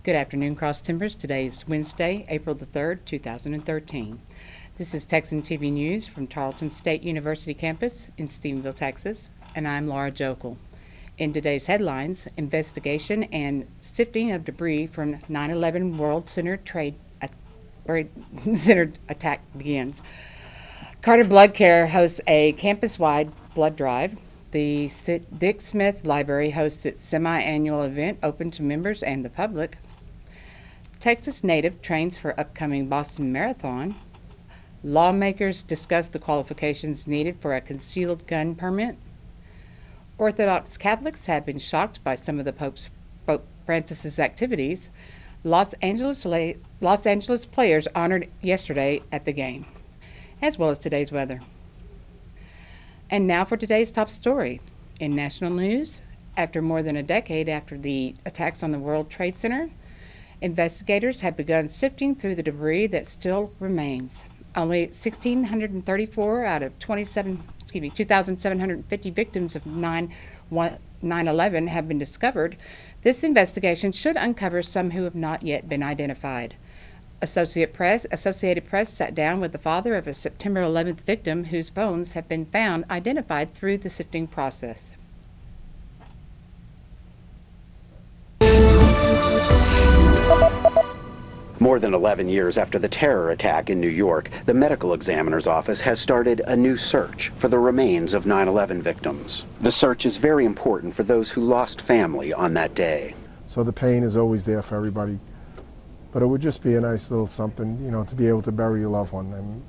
Good afternoon, Cross Timbers. Today is Wednesday, April the 3rd, 2013. This is Texan TV News from Tarleton State University campus in Stephenville, Texas, and I'm Laura Jokel. In today's headlines, investigation and sifting of debris from 9/11 World Center Center attack begins. Carter Blood Care hosts a campus-wide blood drive. The Dick Smith Library hosts its semi-annual event open to members and the public. Texas native trains for upcoming Boston Marathon. Lawmakers discuss the qualifications needed for a concealed gun permit. Orthodox Catholics have been shocked by some of the Pope Francis's activities. Los Angeles players honored yesterday at the game, as well as today's weather. And now for today's top story. In national news, after more than a decade after the attacks on the World Trade Center, investigators have begun sifting through the debris that still remains. Only 1,634 out of 2,750 victims of 9/11 have been discovered. This investigation should uncover some who have not yet been identified. Associated Press sat down with the father of a September 11th victim whose bones have been found identified through the sifting process. More than 11 years after the terror attack in New York, the medical examiner's office has started a new search for the remains of 9/11 victims. The search is very important for those who lost family on that day. So the pain is always there for everybody. But it would just be a nice little something, to be able to bury your loved one and.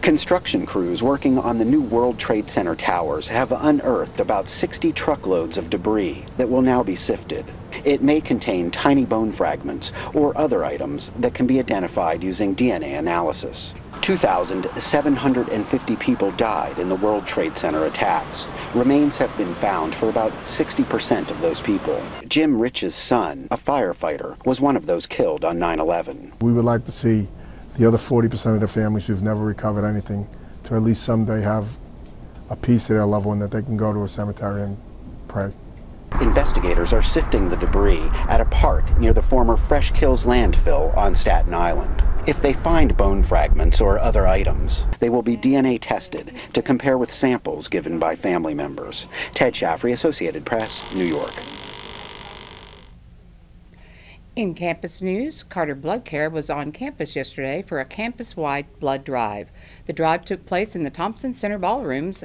Construction crews working on the new World Trade Center towers have unearthed about 60 truckloads of debris that will now be sifted. It may contain tiny bone fragments or other items that can be identified using DNA analysis. 2,750 people died in the World Trade Center attacks. Remains have been found for about 60% of those people. Jim Rich's son, a firefighter, was one of those killed on 9/11. We would like to see the other 40% of the families who've never recovered anything to at least someday have a piece of their loved one that they can go to a cemetery and pray. Investigators are sifting the debris at a park near the former Fresh Kills landfill on Staten Island. If they find bone fragments or other items, they will be DNA tested to compare with samples given by family members. Ted Shaffrey, Associated Press, New York. In campus news, Carter Blood Care was on campus yesterday for a campus-wide blood drive. The drive took place in the Thompson Center ballrooms.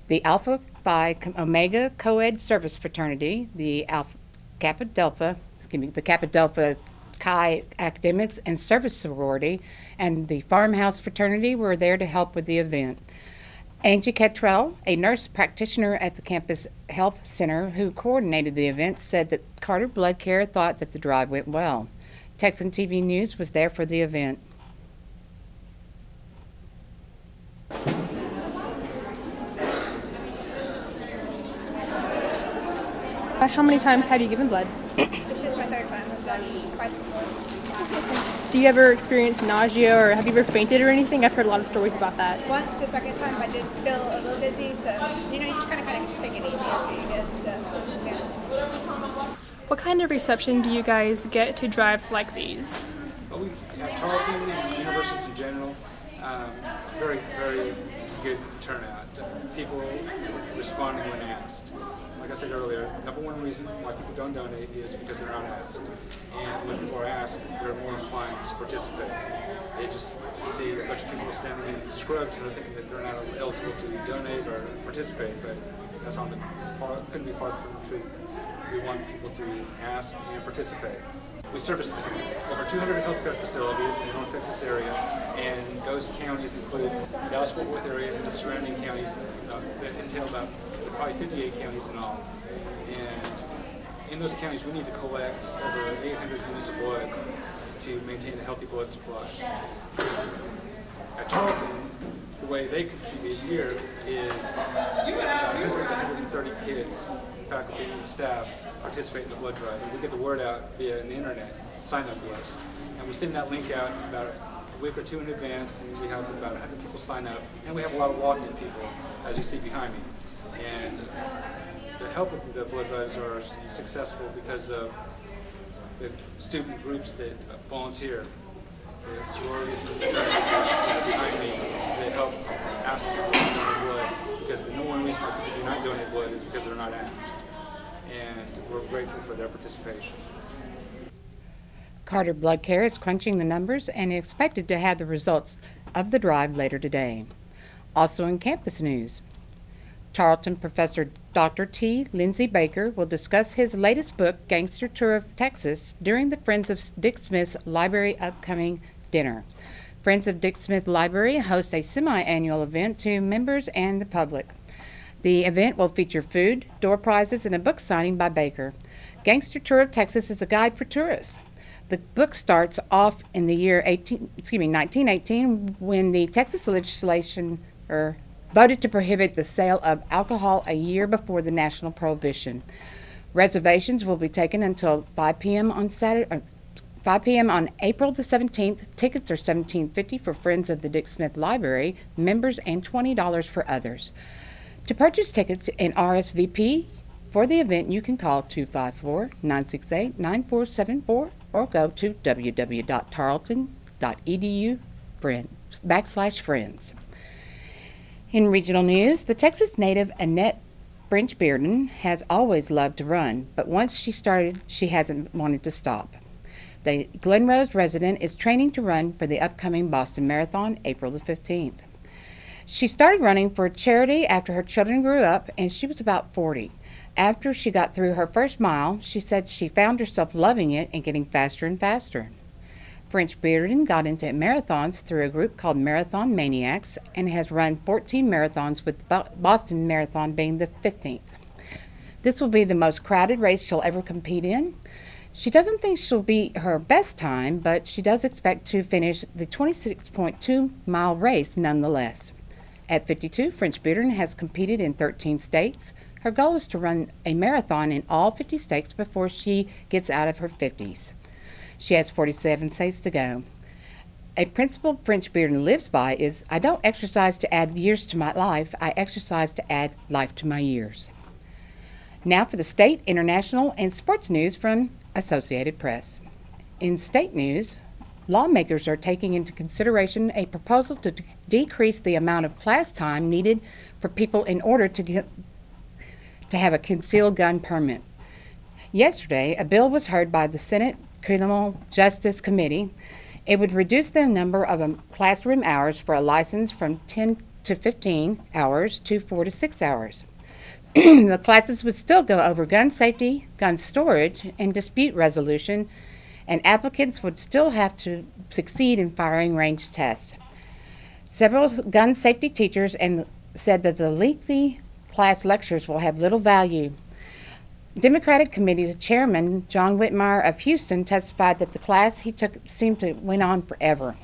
The Alpha Phi Omega Co-ed Service Fraternity, the Kappa Delta Chi Academics and Service Sorority, and the Farmhouse Fraternity were there to help with the event. Angie Cattrell, a nurse practitioner at the campus health center who coordinated the event, said that Carter Blood Care thought that the drive went well. Texan TV News was there for the event. How many times have you given blood? This is my third time. I've done twice before. Do you ever experience nausea or have you ever fainted or anything? I've heard a lot of stories about that. Once, the second time, I did feel a little dizzy, so, you just kind of take it easy after you get, so, yeah. What kind of reception do you guys get to drives like these? Well, we at Tarleton and universities in general, very, very good turnout. People responding when asked. Like I said earlier, number one reason why people don't donate is because they're not asked. And when people are asked, they're more inclined to participate. They just see a bunch of people standing in scrubs and they're thinking that they're not eligible to donate or participate, but that's couldn't be farther from the truth. We want people to ask and participate. We service over 200 healthcare facilities in the North Texas area, and those counties include the Dallas-Fort Worth area and the surrounding counties that entail about probably 58 counties in all. And in those counties, we need to collect over 800 units of blood to maintain a healthy blood supply. At Tarleton, the way they contribute here is 100 to 130 kids, faculty, and staff participate in the blood drive. And we get the word out via an internet sign-up list. And we send that link out about a week or two in advance, and we have about 100 people sign up. And we have a lot of walk-in people, as you see behind me. And the help of the blood drives are successful because of the student groups that volunteer, the sororities and fraternity groups that are behind me, they help ask people to donate blood, because the number one reason why people do not donate blood is because they're not asked. And we're grateful for their participation. Carter Blood Care is crunching the numbers and is expected to have the results of the drive later today. Also in campus news, Tarleton Professor Dr. T. Lindsay Baker will discuss his latest book, Gangster Tour of Texas, during the Friends of Dick Smith's Library upcoming dinner. Friends of Dick Smith Library hosts a semi-annual event to members and the public. The event will feature food, door prizes, and a book signing by Baker. Gangster Tour of Texas is a guide for tourists. The book starts off in the year 1918 when the Texas legislation voted to prohibit the sale of alcohol a year before the national prohibition. Reservations will be taken until 5 p.m. on Saturday. 5 p.m. on April the 17th. Tickets are $17.50 for Friends of the Dick Smith Library members and $20 for others. To purchase tickets and RSVP for the event, you can call 254-968-9474 or go to www.tarleton.edu/friends. In regional news, the Texas native Annette French Bearden has always loved to run, but once she started, she hasn't wanted to stop. The Glen Rose resident is training to run for the upcoming Boston Marathon, April the 15th. She started running for charity after her children grew up, and she was about 40. After she got through her first mile, she said she found herself loving it and getting faster and faster. French Bearden got into marathons through a group called Marathon Maniacs and has run 14 marathons, with the Boston Marathon being the 15th. This will be the most crowded race she'll ever compete in. She doesn't think she'll be her best time, but she does expect to finish the 26.2-mile race nonetheless. At 52, French Bearden has competed in 13 states. Her goal is to run a marathon in all 50 states before she gets out of her 50s. She has 47 states to go. A principle French Bearden lives by is, I don't exercise to add years to my life, I exercise to add life to my years. Now for the state, international, and sports news from Associated Press. In state news, lawmakers are taking into consideration a proposal to decrease the amount of class time needed for people in order to have a concealed gun permit. Yesterday, a bill was heard by the Senate Criminal Justice Committee. It would reduce the number of classroom hours for a license from 10 to 15 hours to 4 to 6 hours. The classes would still go over gun safety, gun storage, and dispute resolution, and applicants would still have to succeed in firing range tests. Several gun safety teachers said that the lengthy class lectures will have little value. Democratic Committee's chairman, John Whitmire of Houston, testified that the class he took seemed to went on forever.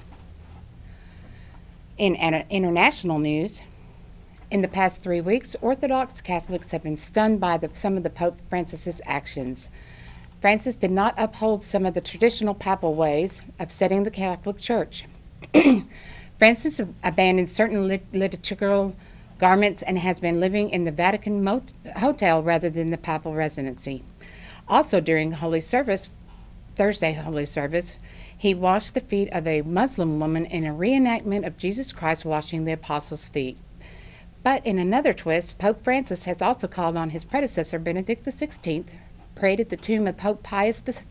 In international news, in the past 3 weeks, Orthodox Catholics have been stunned by some of the Pope Francis's actions. Francis did not uphold some of the traditional papal ways, upsetting the Catholic Church. Francis abandoned certain liturgical garments and has been living in the Vatican hotel rather than the papal residency. Also during Holy Service, Thursday Holy Service, he washed the feet of a Muslim woman in a reenactment of Jesus Christ washing the apostles' feet. But in another twist, Pope Francis has also called on his predecessor, Benedict XVI, prayed at the tomb of Pope Pius X,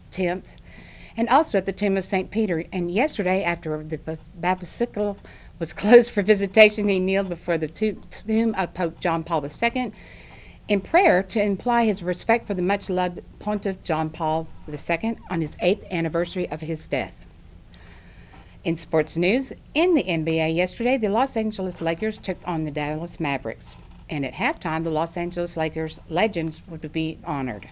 and also at the tomb of St. Peter. And yesterday, after the Basilica was closed for visitation, he kneeled before the tomb of Pope John Paul II in prayer to imply his respect for the much-loved Pontiff John Paul II on his 8th anniversary of his death. In sports news, in the NBA yesterday, the Los Angeles Lakers took on the Dallas Mavericks. And at halftime, the Los Angeles Lakers legends would be honored.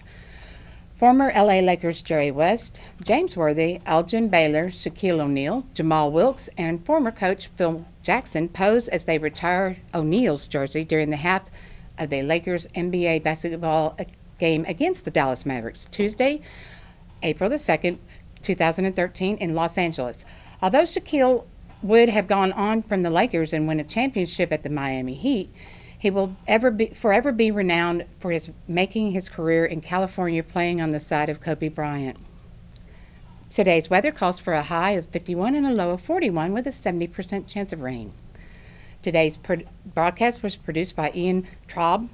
Former LA Lakers Jerry West, James Worthy, Elgin Baylor, Shaquille O'Neal, Jamal Wilkes, and former coach Phil Jackson pose as they retire O'Neal's jersey during the half of the Lakers NBA basketball game against the Dallas Mavericks, Tuesday, April the 2nd, 2013 in Los Angeles. Although Shaquille would have gone on from the Lakers and win a championship at the Miami Heat, he will forever be renowned for making his career in California, playing on the side of Kobe Bryant. Today's weather calls for a high of 51 and a low of 41 with a 70% chance of rain. Today's broadcast was produced by Ian Traub,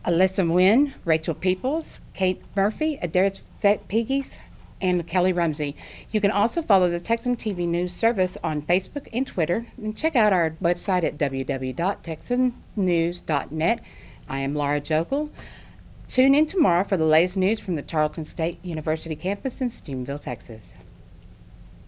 Alyssa Wynn, Rachel Peoples, Kate Murphy, Adaris Piggies, and Kelly Rumsey. You can also follow the Texan TV News Service on Facebook and Twitter, and check out our website at www.texannews.net. I am Laura Jokel. Tune in tomorrow for the latest news from the Tarleton State University campus in Stephenville, Texas.